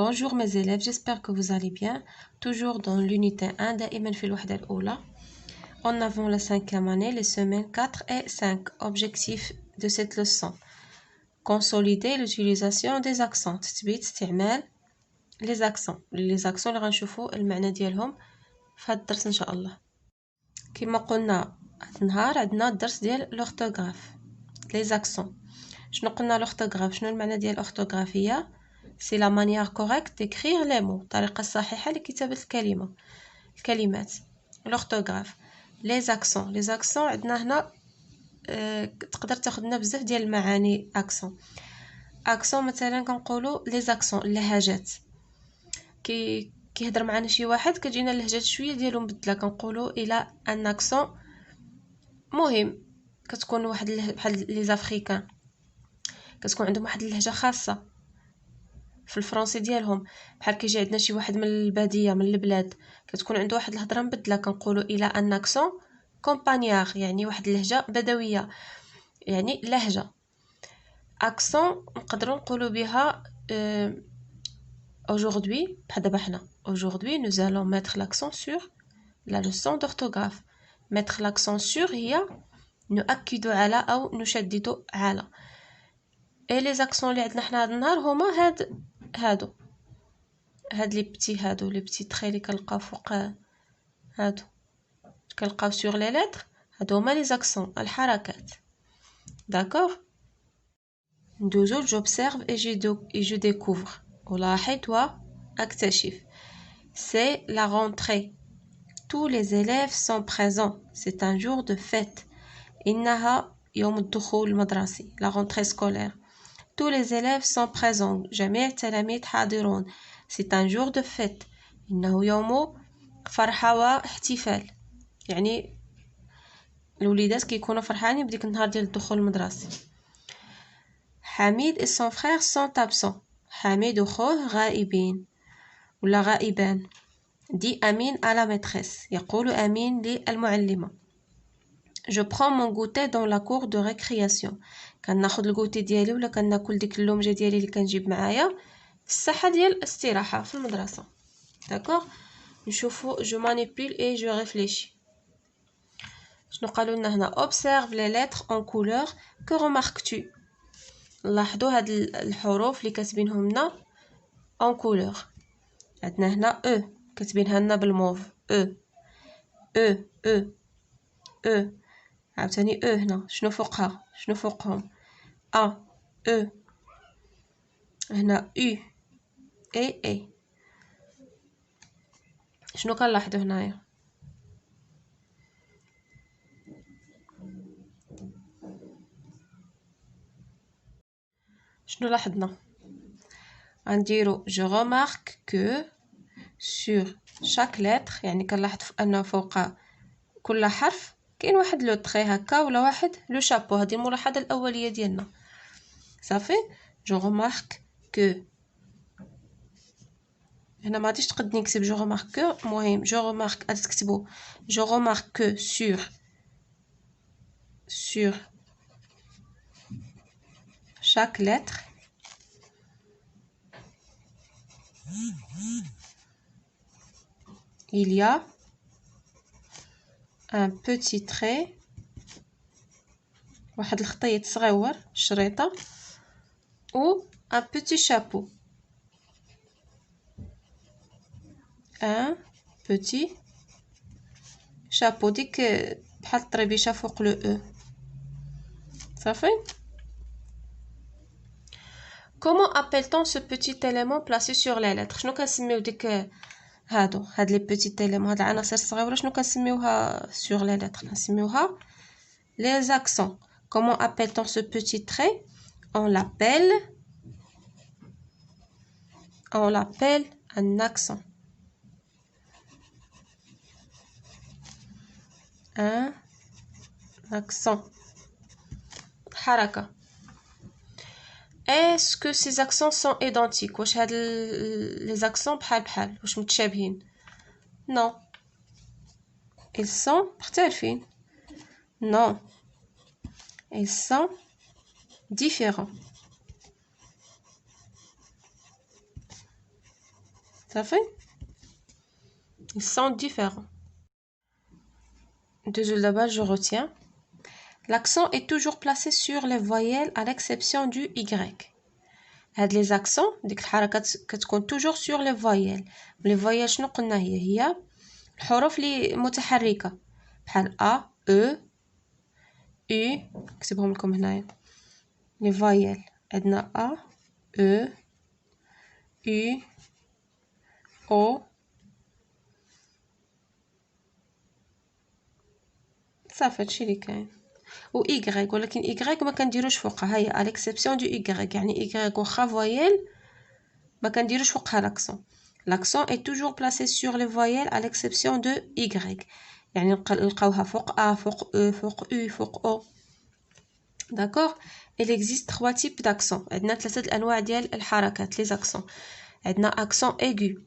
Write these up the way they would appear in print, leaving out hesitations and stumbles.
Bonjour mes élèves, j'espère que vous allez bien. Toujours dans l'unité 1 دائما في الوحدة الأولى. En avant la 5e année, les semaines 4 et 5. Objectif de cette leçon. Consolider l'utilisation des accents. تثبيت استعمال les accents. Les accents اللي غنشوفوا المعنى ديالهم في هذا الدرس إن شاء الله. كما قلنا هذا النهار عندنا الدرس ديال l'orthographe. Les accents. شنو قلنا l'orthographe؟ شنو المعنى ديال l'orthographe؟ هي c'est la manière correcte d'écrire les mots. الطريقة الصحيحة لكتابة الكلمات. l'orthographe. les accents عندنا هنا تقدر تاخذ لنا بزاف ديال المعاني accent مثلا كنقولوا les accents اللهجات. كيهضر معنا شي واحد كتجينا اللهجات شويه ديالو مبدله كنقولوا الى ان accent مهم. كتكون واحد بحال لي زافريكان كتكون عندهم واحد اللهجه خاصه في الفرنسي ديالهم، بحال كيجي عندنا شي واحد من الباديه من البلاد كتكون عنده واحد الهضره مبدله كنقولوا الى ان اكسون كومبانيار، يعني واحد اللهجه بدويه، يعني لهجه. اكسون نقدروا نقولوا بها aujourd'hui بحال دابا حنا aujourd'hui nous allons mettre l'accent sur la leçon d'orthographe. mettre l'accent sur هي نؤكد على او نشدد على. اي لي زاكسون اللي عندنا حنا هذا النهار هما هاد لي بتي تري اللي كنلقاو فوق هادو كنلقاو سور لي لتر، هادو هما لي زاكسون الحركات. داكوغ ندوزو j'observe et je découvre. ألاحظ وأكتشف. c'est la rentrée. tous les élèves sont présents. c'est un jour de fête. إنها يوم الدخول المدرسي. la rentrée scolaire. tous les élèves sont présents. جميع التلاميذ حاضرون. c'est un jour de fête. إنه يوم فرحة واحتفال، يعني الوليدات كيكونوا فرحانين بديك النهار ديال الدخول المدرسي. حميد et son frère sont absents. حميد وخوه غائبين ولا غائبان. dit أمين à la maîtresse. يقول أمين للمعلمة. je prends mon goûter dans la cour de récréation. كناخذ الكوتي ديالي ولا كناكل ديك اللومجه ديالي اللي كنجيب معايا في الساحه ديال الاستراحه في المدرسه. داكوغ نشوفوا je manipule et je réfléchis. شنو قالوا لنا هنا؟ observe les lettres en couleur. que remarques-tu؟ لاحظوا هاد الحروف اللي كاتبينهم لنا en couleur. عندنا هنا او كاتبينها لنا بالموف او عاوتاني او هنا شنو فوقها شنو فوقهم او هنا اي شنو كنلاحظوا هنايا؟ شنو لاحظنا؟ غنديرو je remarque que sur chaque lettre، يعني كنلاحظ انه فوق كل حرف كاين واحد لو تري هكا ولا واحد لو شابو. هذه الملاحظه الاوليه ديالنا صافي. je remarque que هنا ما غاديش تقد نكتب je remarque que، المهم je remarque غادي تكتبوا je remarque que sur chaque lettre il y a un petit trait، واحد الخطيط صغيور شريطه، ou un petit chapeau. un petit chapeau ديك بحال الطريبيشه فوق لو او صافي. comment appelle-t-on ce petit élément placé sur les lettres؟ شنو كنسميو ديك هاد لي بيتيت éléments، هاد العناصر الصغيره شنو كنسميوها sur les lettres؟ كنسميوها les accents. comment appelle-t-on ce petit trait؟ on l'appelle un accent. un accent حركة. est-ce que ces accents sont identiques؟ واش هاد les accents بحال واش متشابهين؟ non ils sont مختلفين. non ils sont différents. صافي. ils sont différents. D'abord je retiens. L'accent est toujours placé sur les voyelles à l'exception du Y. هاد les accents ديك الحركات كتكون toujours sur les voyelles. les voyelles شنو قلنا هي الحروف اللي متحركة بحال A, E, U. نكتبهم لكم هنايا. les voyelles عندنا A, E, U, O. صافي هادشي اللي كاين. و Y ولكن Y ما كنديروش فوقها هي à l'exception du Y يعني Y واخا voyelle ما كنديروش فوقها l'accent. L'accent est toujours placé sur les voyelles à l'exception de Y يعني نلقاوها فوق A فوق E فوق U فوق O. D'accord. Il existe 3 types d'accent. عندنا 3 الأنواع ديال الحركات les accents. عندنا accent aigu.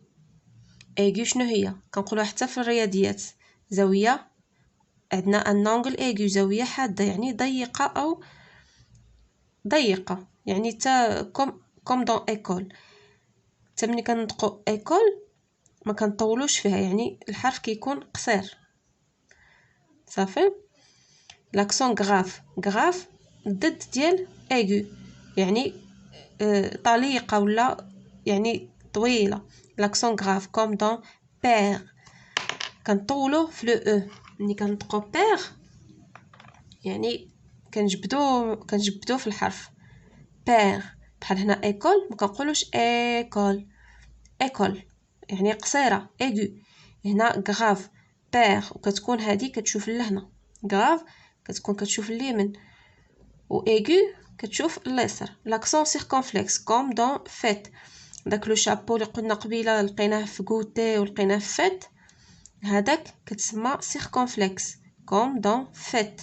aigu شنو هي كنقولوها حتى في الرياضيات زاوية. عندنا un angle aigu زاوية حادة يعني ضيقة أو ضيقة يعني تا comme dans école. تا ملي كنطقو école ما كنطولوش فيها يعني الحرف كيكون قصير صافي. l'accent grave ضد ديال aigu يعني طليقة ولا يعني طويلة. l'accent grave comme dans père كنطولو في لو او ملي كنطقو père يعني كنجبدو في الحرف père. بحال هنا école ما كنقولوش école يعني قصيرة aigu. هنا grave père وكتكون هادي كتشوف لهنا grave كتكون كتشوف اليمين و aigu كتشوف اليسار. l'accent circonflexe comme dans fête داك لو شابو اللي قلنا قبيله لقيناه في غوتي ولقيناه في فيت هذاك كتسمى circonflexe comme dans fête.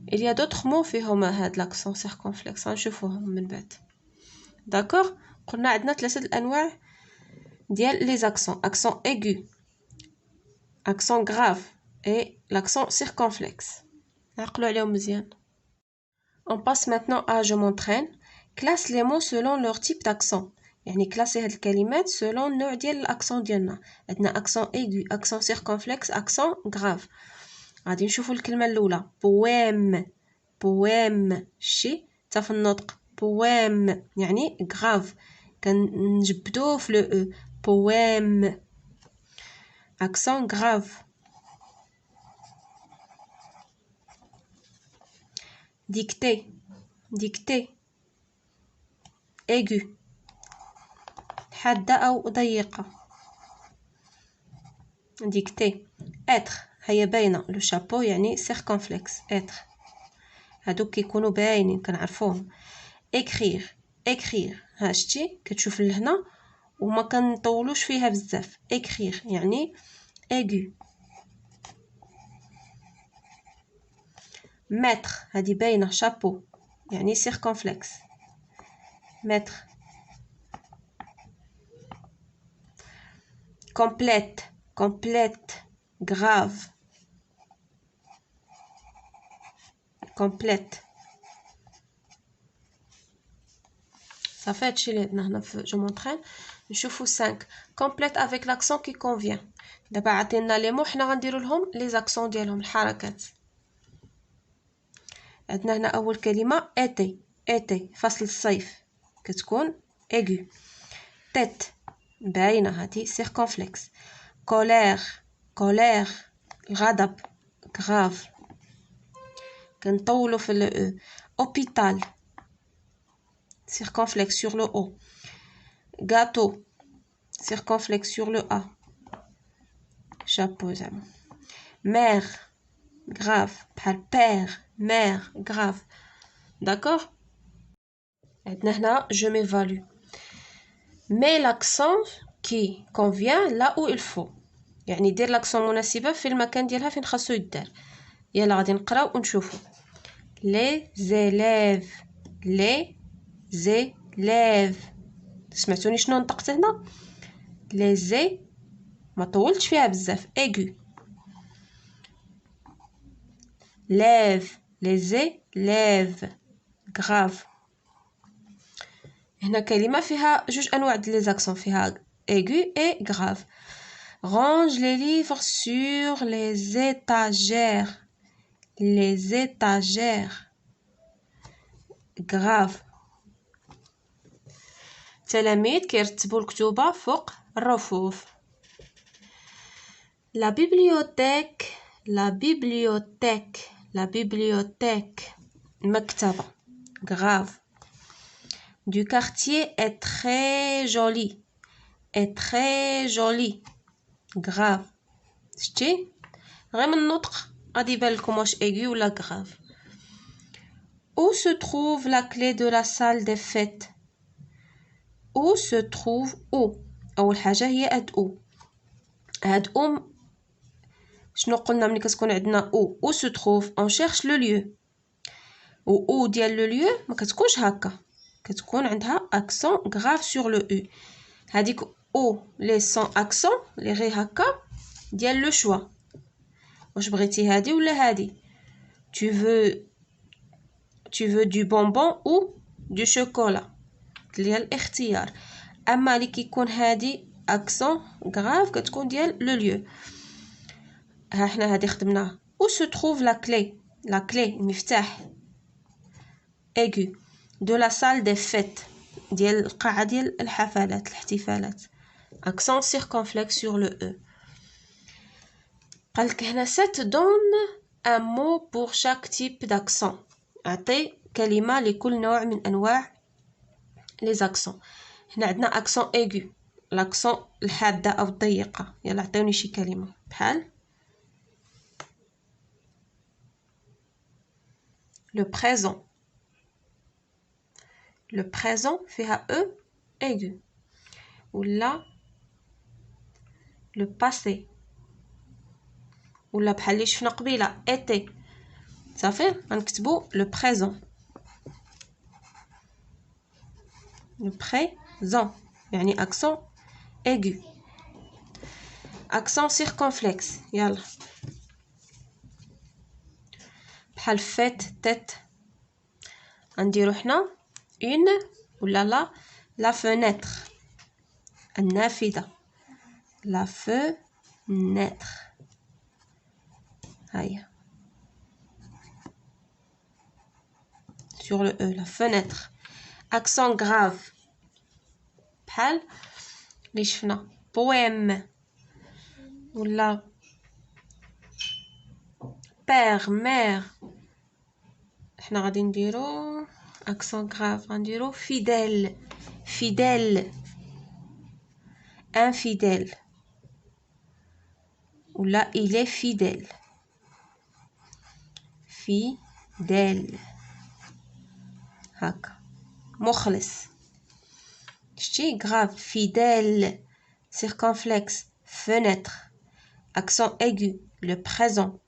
il y a d'autres mots فيهم هاد l'accent circonflexe غنشوفوهم من بعد. d'accord. قلنا عندنا 3 الانواع ديال les accents accent aigu accent grave et l'accent circonflexe. عقلوا عليهم مزيان. On passe maintenant à je m'entraîne. Classe les mots selon leur type d'accent. يعني كلاسي هاد الكلمات selon النوع ديال الاكسون ديالنا. عندنا accent aigu accent circonflexe accent grave. غادي نشوفوا الكلمه الاولى poème شي حتى في النطق poème يعني grave كنجبدوه في لو poème accent grave. dictée aigu حادة أو ضيقة dictée. être هي باينة لو شابو يعني circonflexe être هادوك كيكونوا باينين كنعرفوهم. écrire ها شتي كتشوف لهنا وما كنطولوش فيها بزاف écrire يعني aigu. mettre هادي باينة شابو يعني circonflexe mettre. complète grave complète. صافي هادشي اللي عندنا هنا في جو مونطرين. نشوفو 5 complète avec l'accent qui convient. دابا عطينا لي مو حنا غنديرو لهم لي زاكسون ديالهم الحركات. عندنا هنا اول كلمه été فصل الصيف كتكون aigu. tête باينه هادي circonflexe. colère الغضب grave كنطولو في ال hôpital circonflexe sur le O. gâteau circonflexe sur le A chapeau زعما. mère grave بحال père mère grave. d'accord. عندنا هنا je m'évalue. mets l'accent qui convient là où il faut يعني دير لاكسون مناسبه في المكان ديالها فين خاصو يدار. يلا غادي نقراو ونشوفو. les élèves سمعتوني شنو نطقت هنا les ما طولتش فيها بزاف aigu. les élèves grave. هنا كلمه فيها جوج انواع ديال لي زاكسون فيها aigu et grave. Range les livres sur les étagères. Les étagères. Grave. تلاميذ كيرتبوا الكتوبة فوق الرفوف. La bibliothèque. La bibliothèque. La bibliothèque. مكتبة. Grave. Du quartier est très joli. Est très joli. Grave. شتي غير من النطق غادي يبان لكم واش aigu ولا grave. Où se trouve la clé de la salle des fêtes? Où se trouve où? أول حاجة هي هاد أو. هاد أو شنو قلنا ملي كتكون عندنا أو؟ Où se trouve on cherche le lieu. و أو ديال لو lieu ما كتكونش هكا، كتكون عندها accent grave sur le U. هاديك أو لي سون accent لي غير هكا ديال لو شوا. واش بغيتي هادي ولا هادي؟ Tu veux du bonbon ou du chocolat؟ ديال الاختيار. اما اللي كيكون هادي accent grave كتكون ديال لو lieu. ها حنا هادي خدمناها. Où se trouve la clé? La clé المفتاح aigu de la salle des fêtes ديال القاعة ديال الحفلات الاحتفالات. accent circonflexe sur le E. قالك هنا set donne un mot pour chaque type d'accent. أعطي كلمة لكل نوع من أنواع les accents. هنا عندنا accent aigu l'accent الحادة أو الضيقة. يلا عطيوني شي كلمة بحال le présent. Le présent فيها E aigu. ولا le passé. ولا بحال اللي شفنا قبيله été. صافي غنكتبو le présent. Le présent يعني accent aigu. accent circonflexe. يلا بحال فات tête غنديرو حنا une ولا la fenêtre النافذة. la fenêtre هيا sur le E la fenêtre. accent grave بحال اللي شفنا poème ولا père mère. حنا غادي نديرو accent grave غنديرو fidèle fidèle infidèle ولا il est fidèle fidèle هكا مخلص. شتي grave fidèle circonflexe fenêtre accent aigu le présent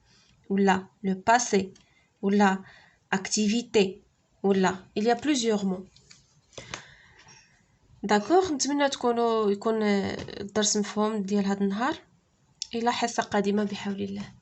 ولا le passé ولا activité ولا il y a plusieurs mots. داكوغ نتمنى يكون الدرس مفهوم ديال هذا النهار. الى حصة قادمة بحول الله.